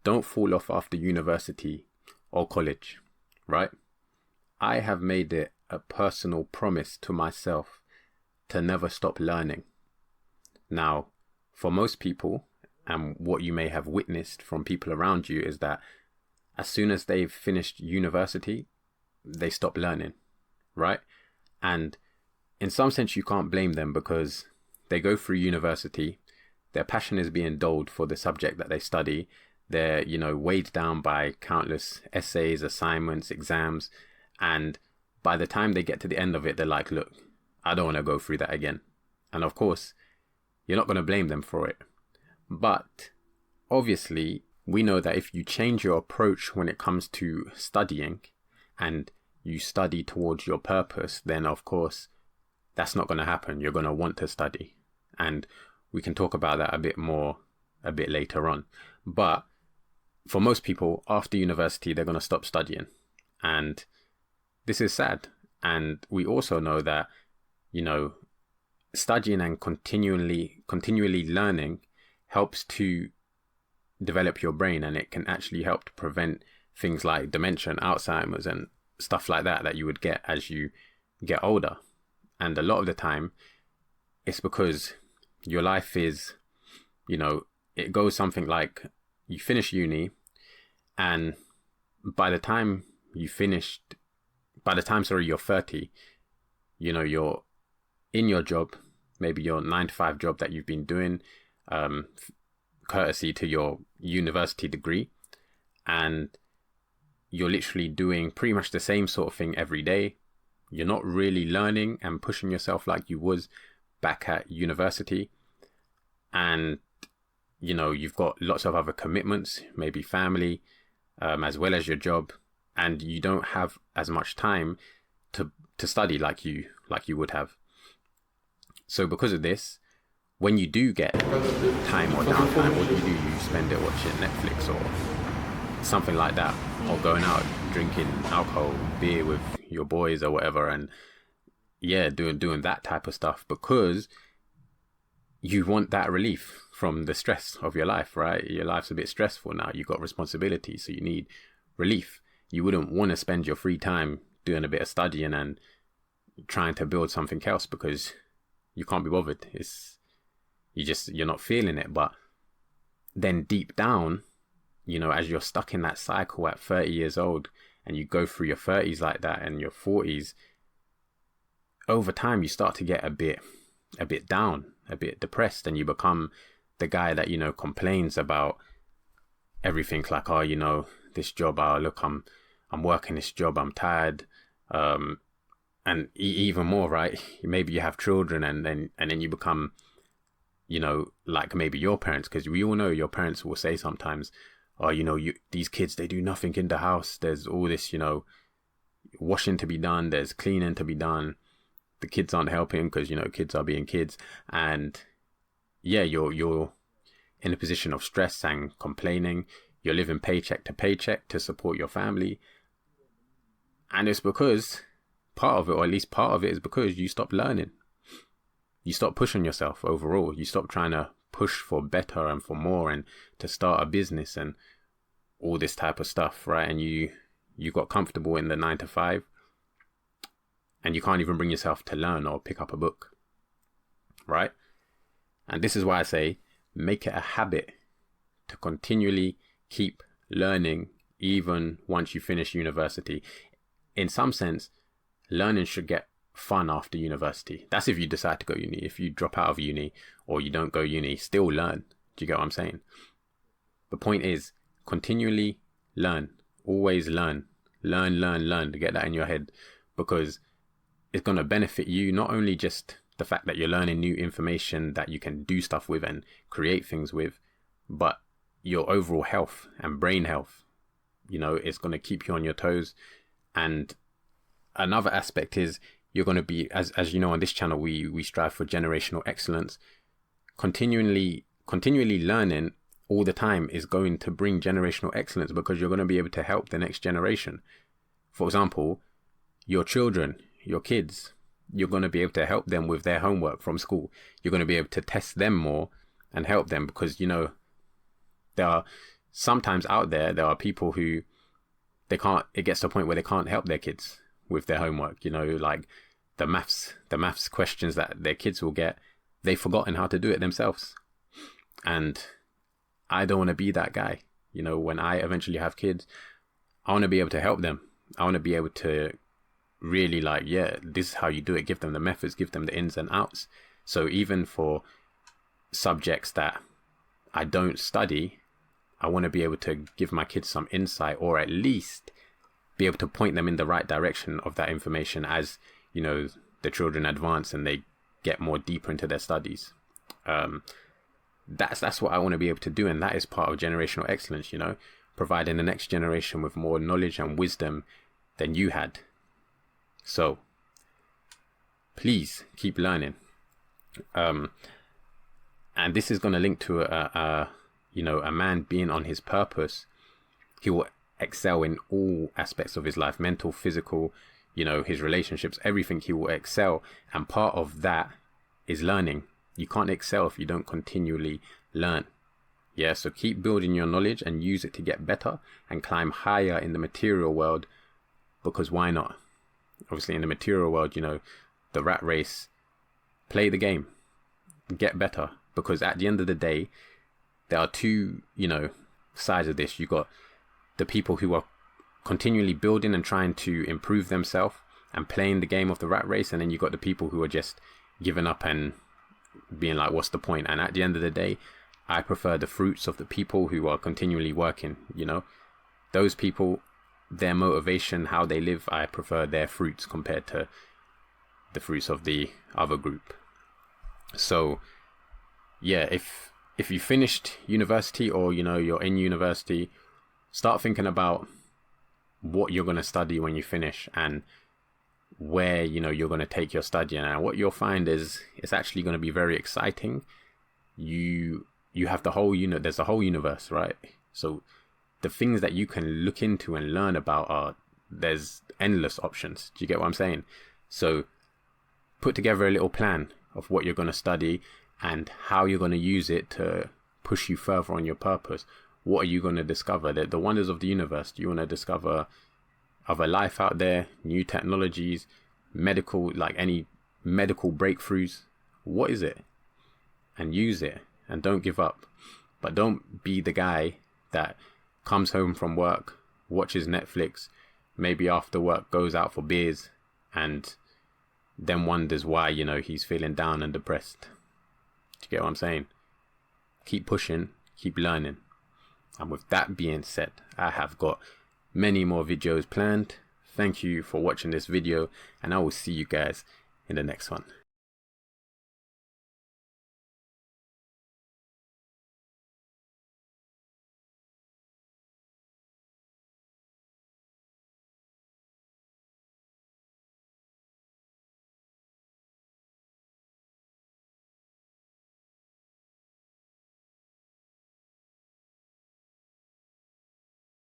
don't fall off after university or college, right? I have made it a personal promise to myself to never stop learning. Now, for most people, and what you may have witnessed from people around you, is that as soon as they've finished university, they stop learning, right? And in some sense, you can't blame them, because they go through university, their passion is being dulled for the subject that they study. They're, weighed down by countless essays, assignments, exams. And by the time they get to the end of it, they're like, look, I don't want to go through that again. And of course, you're not going to blame them for it. But obviously, we know that if you change your approach when it comes to studying, and you study towards your purpose, then of course, that's not going to happen. You're going to want to study. And we can talk about that a bit more a bit later on. But for most people, after university, they're going to stop studying. And this is sad. And we also know that, studying and continually learning helps to develop your brain, and it can actually help to prevent things like dementia and Alzheimer's and stuff like that you would get as you get older. And a lot of the time, it's because your life is, it goes something like you finish uni, and by the time you're 30, you're in your job, maybe your 9-to-5 job that you've been doing, courtesy to your university degree, and you're literally doing pretty much the same sort of thing every day. You're not really learning and pushing yourself like you was back at university. And, you've got lots of other commitments, maybe family, as well as your job. And you don't have as much time to study like you would have. So because of this, when you do get time or downtime, what do? You spend it watching Netflix or something like that, or going out drinking alcohol, beer with your boys or whatever, and doing that type of stuff, because you want that relief from the stress of your life, right? Your life's a bit stressful now. You've got responsibilities, so you need relief. You wouldn't want to spend your free time doing a bit of studying and trying to build something else, because you can't be bothered. You're not feeling it. But then deep down, as you're stuck in that cycle at 30 years old, and you go through your 30s like that and your 40s, over time you start to get a bit down, a bit depressed, and you become the guy that, complains about everything, like, oh, this job, oh, look, I'm working this job, I'm tired. And even more, right? Maybe you have children, and then you become, like maybe your parents, because we all know your parents will say sometimes, oh, these kids, they do nothing in the house. There's all this, washing to be done. There's cleaning to be done. The kids aren't helping because, kids are being kids. And yeah, you're in a position of stress and complaining. You're living paycheck to paycheck to support your family. And it's because part of it, or at least part of it, is because you stop learning. You stop pushing yourself overall. You stop trying to push for better and for more, and to start a business and all this type of stuff, right? And you got comfortable in the 9-to-5, and you can't even bring yourself to learn or pick up a book, right? And this is why I say, make it a habit to continually keep learning, even once you finish university. In some sense, learning should get fun after university. That's if you decide to go uni. If you drop out of uni or you don't go uni, still learn. Do you get what I'm saying? The point is, continually learn. Always learn. Learn to get that in your head, because it's going to benefit you, not only just the fact that you're learning new information that you can do stuff with and create things with, but your overall health and brain health. It's going to keep you on your toes. And another aspect is, you're going to be, as you know, on this channel, we strive for generational excellence. Continually learning all the time is going to bring generational excellence, because you're going to be able to help the next generation. For example, your children, your kids, you're going to be able to help them with their homework from school. You're going to be able to test them more and help them, because, there are sometimes out there are people who it gets to a point where they can't help their kids with their homework, you know, like the maths questions that their kids will get, they've forgotten how to do it themselves. And I don't want to be that guy. You know, when I eventually have kids, I want to be able to help them. I want to be able to really like, yeah, this is how you do it. Give them the methods, give them the ins and outs. So even for subjects that I don't study, I want to be able to give my kids some insight, or at least be able to point them in the right direction of that information as, you know, the children advance and they get more deeper into their studies. That's what I want to be able to do. And that is part of generational excellence, you know, providing the next generation with more knowledge and wisdom than you had. So please keep learning. And this is going to link to a man being on his purpose. He will excel in all aspects of his life, mental, physical, you know, his relationships, everything. He will excel. And part of that is learning. You can't excel if you don't continually learn. Yeah, so keep building your knowledge and use it to get better and climb higher in the material world, because why not? Obviously in the material world, you know, the rat race, play the game, get better, because at the end of the day, there are two, you know, sides of this. You got the people who are continually building and trying to improve themselves and playing the game of the rat race, and then you got the people who are just giving up and being like, what's the point? And at the end of the day, I prefer the fruits of the people who are continually working. You know, those people, their motivation, how they live, I prefer their fruits compared to the fruits of the other group. So yeah, if you finished university, or, you know, you're in university, start thinking about what you're going to study when you finish, and where, you know, you're going to take your study. And what you'll find is it's actually going to be very exciting. You have the whole, you know, there's a whole universe, right? So the things that you can look into and learn about there's endless options. Do you get what I'm saying? So put together a little plan of what you're going to study and how you're going to use it to push you further on your purpose. What are you going to discover? The wonders of the universe. Do you want to discover other life out there, new technologies, medical, like any medical breakthroughs? What is it? And use it, and don't give up. But don't be the guy that comes home from work, watches Netflix, maybe after work goes out for beers, and then wonders why, you know, he's feeling down and depressed. Do you get what I'm saying? Keep pushing, keep learning. And with that being said, I have got many more videos planned. Thank you for watching this video, and I will see you guys in the next one.